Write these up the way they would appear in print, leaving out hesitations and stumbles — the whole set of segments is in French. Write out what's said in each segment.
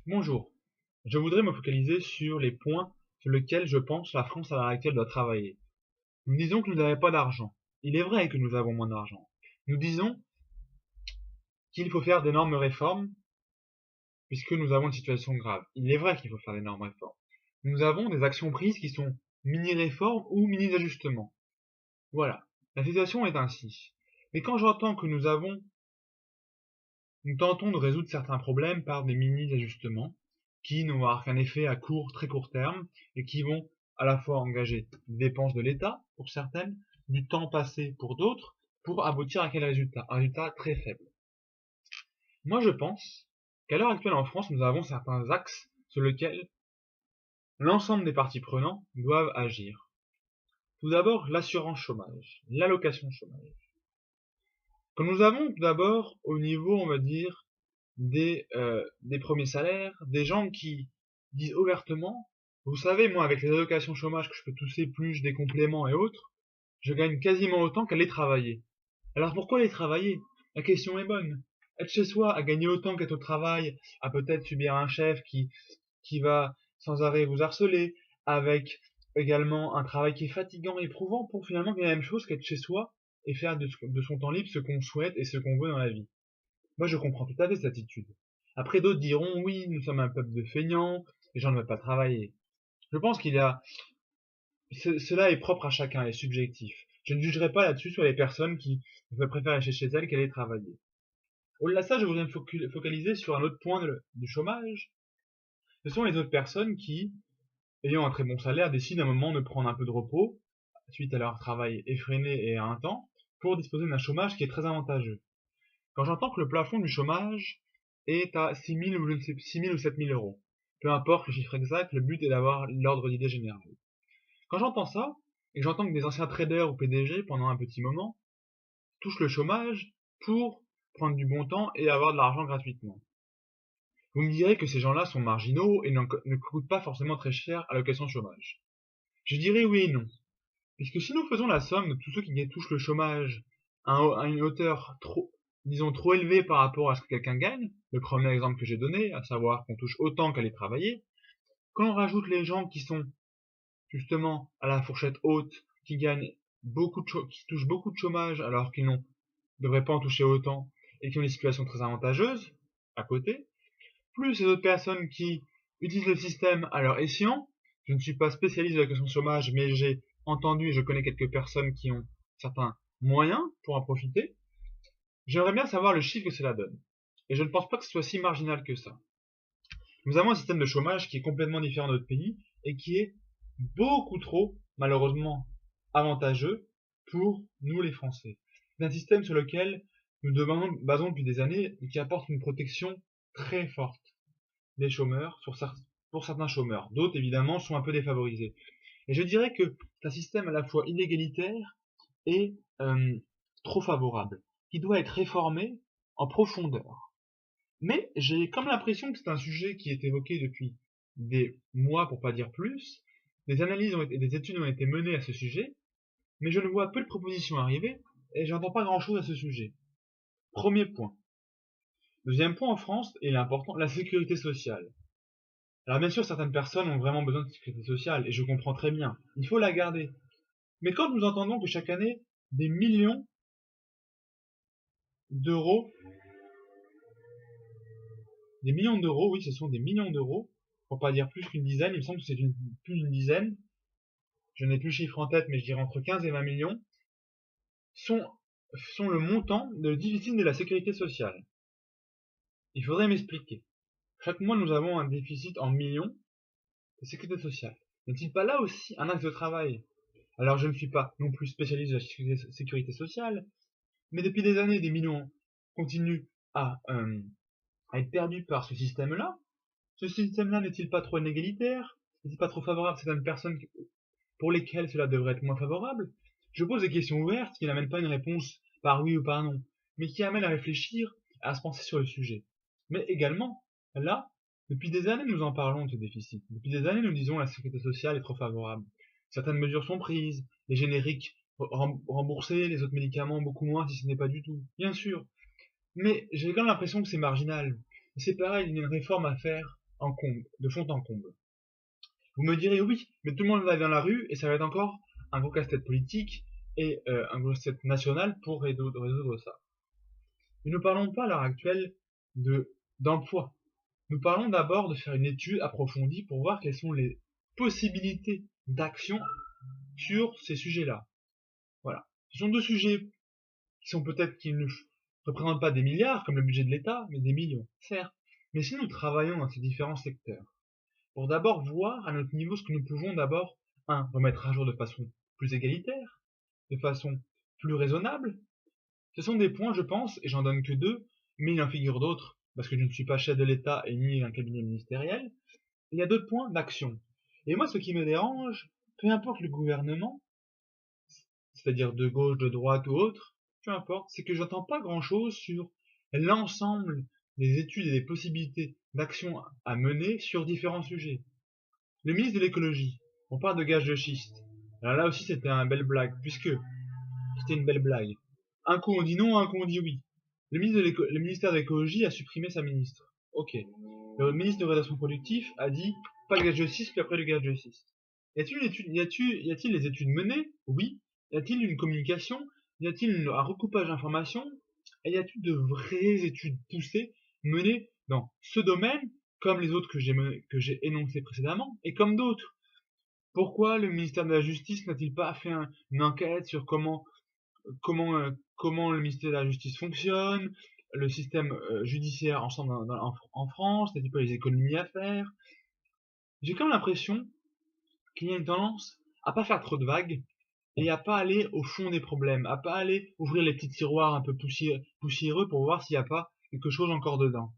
Bonjour, je voudrais me focaliser sur les points sur lesquels je pense la France à l'heure actuelle doit travailler. Nous disons que nous n'avons pas d'argent. Il est vrai que nous avons moins d'argent. Nous disons qu'il faut faire d'énormes réformes puisque nous avons une situation grave. Il est vrai qu'il faut faire d'énormes réformes. Nous avons des actions prises qui sont mini-réformes ou mini-ajustements. Voilà, la situation est ainsi. Mais quand j'entends que nous tentons de résoudre certains problèmes par des mini-ajustements qui n'ont qu'un effet à très court terme et qui vont à la fois engager des dépenses de l'État pour certaines, du temps passé pour d'autres, pour aboutir à quel résultat? Un résultat très faible. Moi, je pense qu'à l'heure actuelle en France, nous avons certains axes sur lesquels l'ensemble des parties prenantes doivent agir. Tout d'abord, l'assurance chômage, l'allocation chômage. Que nous avons tout d'abord au niveau, on va dire, des premiers salaires, des gens qui disent ouvertement, vous savez, moi, avec les allocations chômage que je peux toucher plus des compléments et autres, je gagne quasiment autant qu'aller travailler. Alors pourquoi aller travailler? La question est bonne. Être chez soi, à gagner autant qu'être au travail, à peut-être subir un chef qui va sans arrêt vous harceler, avec également un travail qui est fatigant, éprouvant, pour finalement gagner la même chose qu'être chez soi et faire de son temps libre ce qu'on souhaite et ce qu'on veut dans la vie. Moi, je comprends tout à fait cette attitude. Après, d'autres diront, oui, nous sommes un peuple de feignants, les gens ne veulent pas travailler. Je pense cela est propre à chacun et subjectif. Je ne jugerai pas là-dessus sur les personnes qui préfèrent rester chez elles qu'aller travailler. Au-delà de ça, je voudrais me focaliser sur un autre point du chômage. Ce sont les autres personnes qui, ayant un très bon salaire, décident à un moment de prendre un peu de repos, suite à leur travail effréné et intense, pour disposer d'un chômage qui est très avantageux. Quand j'entends que le plafond du chômage est à 6 000 ou 7 000 euros, peu importe le chiffre exact, le but est d'avoir l'ordre d'idée générale. Quand j'entends ça, et que j'entends que des anciens traders ou PDG, pendant un petit moment, touchent le chômage pour prendre du bon temps et avoir de l'argent gratuitement. Vous me direz que ces gens-là sont marginaux et ne coûtent pas forcément très cher à l'allocation chômage. Je dirais oui et non. Puisque si nous faisons la somme de tous ceux qui touchent le chômage à une hauteur disons trop élevée par rapport à ce que quelqu'un gagne, le premier exemple que j'ai donné, à savoir qu'on touche autant qu'aller travailler, quand on rajoute les gens qui sont justement à la fourchette haute, qui gagnent qui touchent beaucoup de chômage alors qu'ils ne devraient pas en toucher autant et qui ont des situations très avantageuses à côté, plus ces autres personnes qui utilisent le système à leur escient. Je ne suis pas spécialiste de la question chômage, mais j'ai entendu et je connais quelques personnes qui ont certains moyens pour en profiter. J'aimerais bien savoir le chiffre que cela donne. Et je ne pense pas que ce soit si marginal que ça. Nous avons un système de chômage qui est complètement différent de notre pays et qui est beaucoup trop, malheureusement, avantageux pour nous les Français. C'est un système sur lequel nous basons depuis des années et qui apporte une protection très forte des chômeurs pour certains chômeurs. D'autres, évidemment, sont un peu défavorisés. Et je dirais que c'est un système à la fois inégalitaire et trop favorable, qui doit être réformé en profondeur. Mais j'ai comme l'impression que c'est un sujet qui est évoqué depuis des mois, pour pas dire plus. Des analyses et des études ont été menées à ce sujet, mais je ne vois peu de propositions arriver et j'entends pas grand-chose à ce sujet. Premier point. Deuxième point en France, et l'important, la sécurité sociale. Alors bien sûr, certaines personnes ont vraiment besoin de sécurité sociale, et je comprends très bien. Il faut la garder. Mais quand nous entendons que chaque année, des millions d'euros, oui, ce sont des millions d'euros, pour pas dire plus qu'une dizaine, il me semble que c'est plus d'une dizaine, je n'ai plus le chiffre en tête, mais je dirais entre 15 et 20 millions, sont, sont le montant de déficit de la sécurité sociale. Il faudrait m'expliquer. Chaque mois, nous avons un déficit en millions de sécurité sociale. N'est-il pas là aussi un axe de travail? Alors je ne suis pas non plus spécialiste de la sécurité sociale, mais depuis des années, des millions continuent à être perdus par ce système-là. Ce système-là n'est-il pas trop inégalitaire? N'est-il pas trop favorable à certaines personnes pour lesquelles cela devrait être moins favorable? Je pose des questions ouvertes qui n'amènent pas une réponse par oui ou par non, mais qui amènent à réfléchir, à se penser sur le sujet. Mais également, là, depuis des années, nous en parlons de ce déficit. Depuis des années, nous disons que la sécurité sociale est trop favorable. Certaines mesures sont prises, les génériques remboursés, les autres médicaments beaucoup moins si ce n'est pas du tout. Bien sûr. Mais j'ai quand même l'impression que c'est marginal. Et c'est pareil, il y a une réforme à faire de fond en comble. Vous me direz oui, mais tout le monde va dans la rue et ça va être encore un gros casse-tête politique et un gros casse-tête national pour résoudre ça. Mais nous ne parlons pas à l'heure actuelle d'emploi. Nous parlons d'abord de faire une étude approfondie pour voir quelles sont les possibilités d'action sur ces sujets-là. Voilà. Ce sont deux sujets qui ne représentent pas des milliards comme le budget de l'État, mais des millions, certes. Mais si nous travaillons dans ces différents secteurs, pour d'abord voir à notre niveau ce que nous pouvons d'abord, remettre à jour de façon plus égalitaire, de façon plus raisonnable, ce sont des points, je pense, et j'en donne que deux, mais il en figure d'autres, parce que je ne suis pas chef de l'État et ni un cabinet ministériel. Il y a d'autres points d'action. Et moi, ce qui me dérange, peu importe le gouvernement, c'est-à-dire de gauche, de droite ou autre, peu importe, c'est que j'entends pas grand-chose sur l'ensemble des études et des possibilités d'action à mener sur différents sujets. Le ministre de l'écologie, on parle de gaz de schiste. Alors là aussi, c'était une belle blague, puisque c'était une belle blague. Un coup on dit non, un coup on dit oui. Le ministère de l'écologie a supprimé sa ministre. Ok. Le ministre de l'orientation productive a dit pas de gaz de schiste, puis après le gaz de schiste. Y a-t-il des études menées? Oui. Y a-t-il une communication? Y a-t-il un recoupage d'informations? Et y a-t-il de vraies études poussées menées dans ce domaine, comme les autres que j'ai énoncés précédemment, et comme d'autres? Pourquoi le ministère de la Justice n'a-t-il pas fait une enquête sur comment le ministère de la Justice fonctionne, le système judiciaire ensemble en France, n'a-t-il pas les économies à faire? J'ai quand même l'impression qu'il y a une tendance à pas faire trop de vagues et à pas aller au fond des problèmes, à pas aller ouvrir les petits tiroirs un peu poussiéreux pour voir s'il n'y a pas quelque chose encore dedans.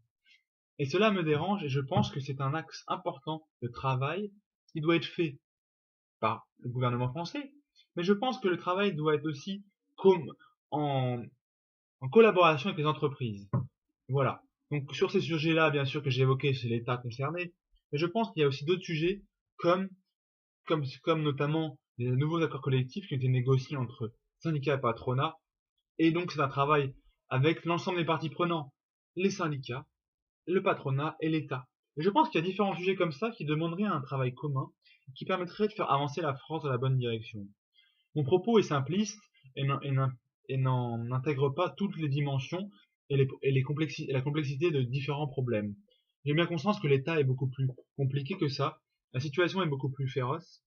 Et cela me dérange et je pense que c'est un axe important de travail qui doit être fait par le gouvernement français, mais je pense que le travail doit être aussi comme en, en collaboration avec les entreprises. Voilà. Donc sur ces sujets-là, bien sûr que j'ai évoqué, c'est l'État concerné, mais je pense qu'il y a aussi d'autres sujets comme notamment les nouveaux accords collectifs qui ont été négociés entre syndicats et patronat. Et donc c'est un travail avec l'ensemble des parties prenantes, les syndicats, le patronat et l'État. Et je pense qu'il y a différents sujets comme ça qui demanderaient un travail commun, qui permettrait de faire avancer la France dans la bonne direction. Mon propos est simpliste et n'en intègre pas toutes les dimensions et la complexité de différents problèmes. J'ai bien conscience que l'État est beaucoup plus compliqué que ça, la situation est beaucoup plus féroce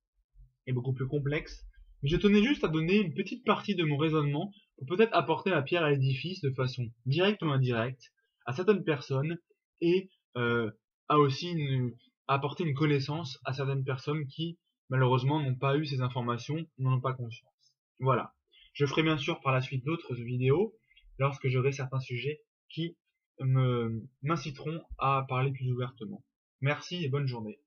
et beaucoup plus complexe, mais je tenais juste à donner une petite partie de mon raisonnement pour peut-être apporter ma pierre à l'édifice de façon directe ou indirecte à certaines personnes et à aussi apporter une connaissance à certaines personnes qui malheureusement n'ont pas eu ces informations, n'en ont pas conscience. Voilà. Je ferai bien sûr par la suite d'autres vidéos lorsque j'aurai certains sujets qui m'inciteront à parler plus ouvertement. Merci et bonne journée.